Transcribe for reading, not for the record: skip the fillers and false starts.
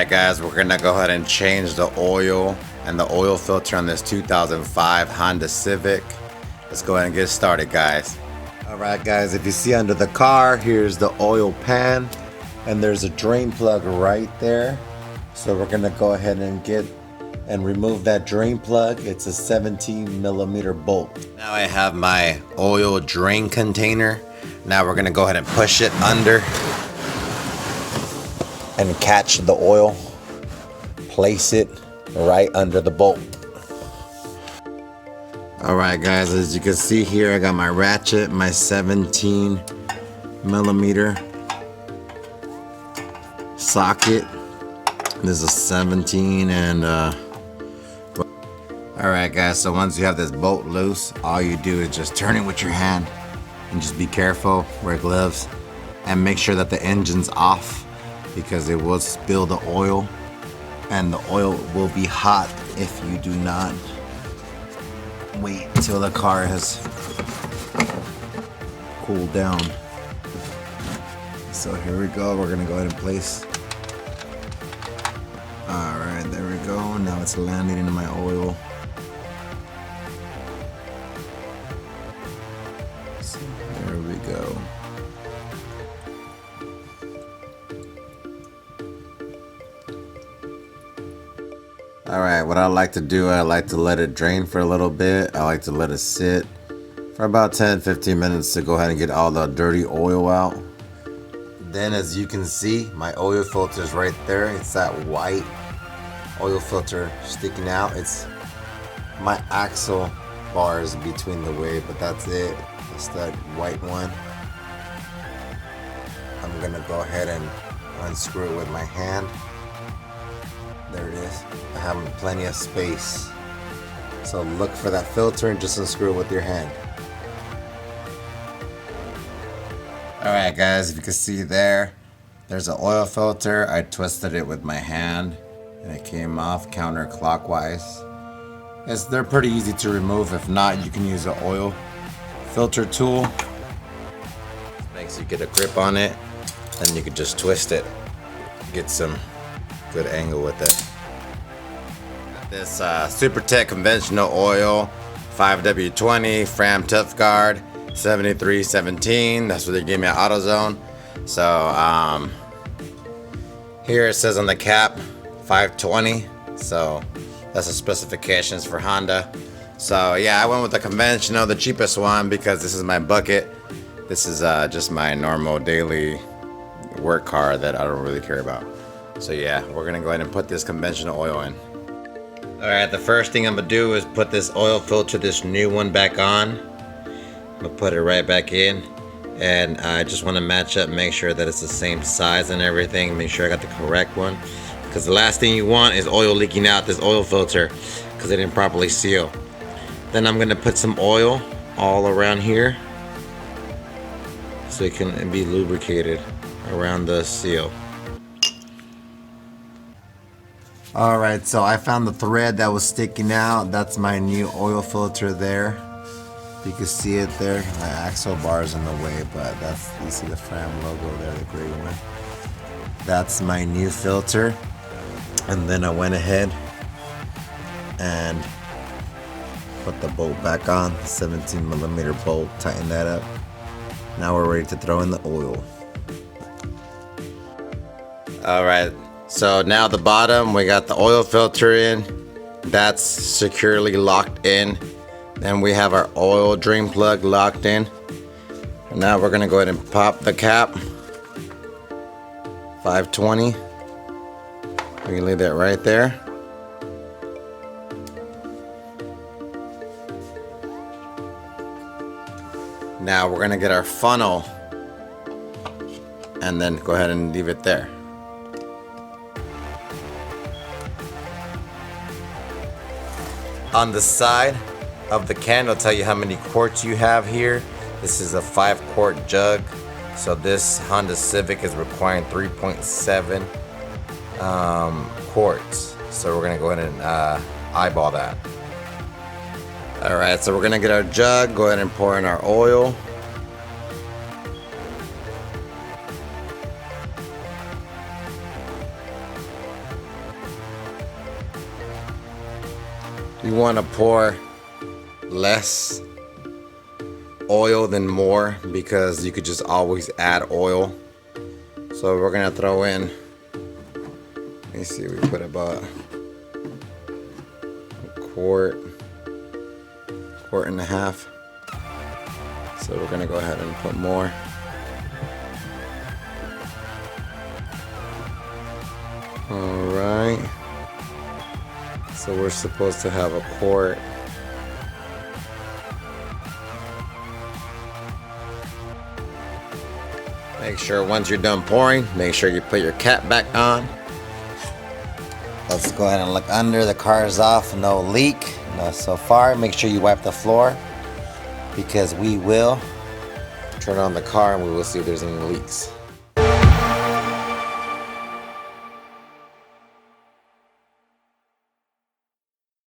Alright guys, we're gonna go ahead and change the oil and the oil filter on this 2005 Honda Civic. Let's go ahead and get started, guys. Alright guys, if you see under the car, here's the oil pan and there's a drain plug right there. So we're gonna go ahead and remove that drain plug. It's a 17mm bolt. Now I have my oil drain container. Now we're gonna go ahead and push it under and catch the oil. Place it right under the bolt. Alright guys, as you can see here, I got my ratchet, my 17mm socket. This is a 17 and alright guys, so once you have this bolt loose, all you do is just turn it with your hand and just be careful, wear gloves, and make sure that the engine's off because it will spill the oil and the oil will be hot if you do not wait until the car has cooled down. So here we go, we're gonna go ahead and place. Alright, there we go, now it's landing into my oil. So there we go. Alright, what I like to do, I like to let it drain for a little bit. I like to let it sit for about 10-15 minutes to go ahead and get all the dirty oil out. Then as you can see, my oil filter is right there. It's that white oil filter sticking out. It's my axle bars between the way, but that's it. It's that white one. I'm gonna go ahead and unscrew it with my hand. There it is. I have plenty of space. So look for that filter and just unscrew it with your hand. Alright guys, if you can see there's an oil filter. I twisted it with my hand and it came off counterclockwise. They're pretty easy to remove. If not, you can use an oil filter tool. It makes you get a grip on it and you can just twist it. Get some good angle with it. This SuperTech conventional oil 5W20 Fram Tough Guard 7317. That's what they gave me at AutoZone. So here it says on the cap 520. So that's the specifications for Honda. So yeah, I went with the conventional, the cheapest one, because this is my bucket. This is just my normal daily work car that I don't really care about. So yeah, we're gonna go ahead and put this conventional oil in. Alright, the first thing I'm gonna do is put this oil filter, this new one, back on. I'm gonna put it right back in. And I just wanna match up, make sure that it's the same size and everything. Make sure I got the correct one. Because the last thing you want is oil leaking out this oil filter because it didn't properly seal. Then I'm gonna put some oil all around here so it can be lubricated around the seal. Alright, so I found the thread that was sticking out. That's my new oil filter there. You can see it there. My axle bar is in the way, but that's, you see the Fram logo there, the gray one. That's my new filter. And then I went ahead and put the bolt back on, 17mm bolt, tighten that up. Now we're ready to throw in the oil. Alright. So now at the bottom we got the oil filter in, that's securely locked in. Then we have our oil drain plug locked in. And now we're gonna go ahead and pop the cap. 520. We can leave that right there. Now we're gonna get our funnel and then go ahead and leave it there. On the side of the can, it'll tell you how many quarts you have here. This is a 5-quart jug. So this Honda Civic is requiring 3.7 quarts. So we're gonna go ahead and eyeball that. Alright, so we're gonna get our jug, go ahead and pour in our oil. you want to pour less oil than more, because you could just always add oil. So we're gonna throw in, let me see, we put about a quart and a half. So we're gonna go ahead and put more. All right. So we're supposed to have a quart. Make sure once you're done pouring, make sure you put your cap back on. Let's go ahead and look under. The car is off, no leak. No, so far, make sure you wipe the floor, because we will turn on the car and we will see if there's any leaks.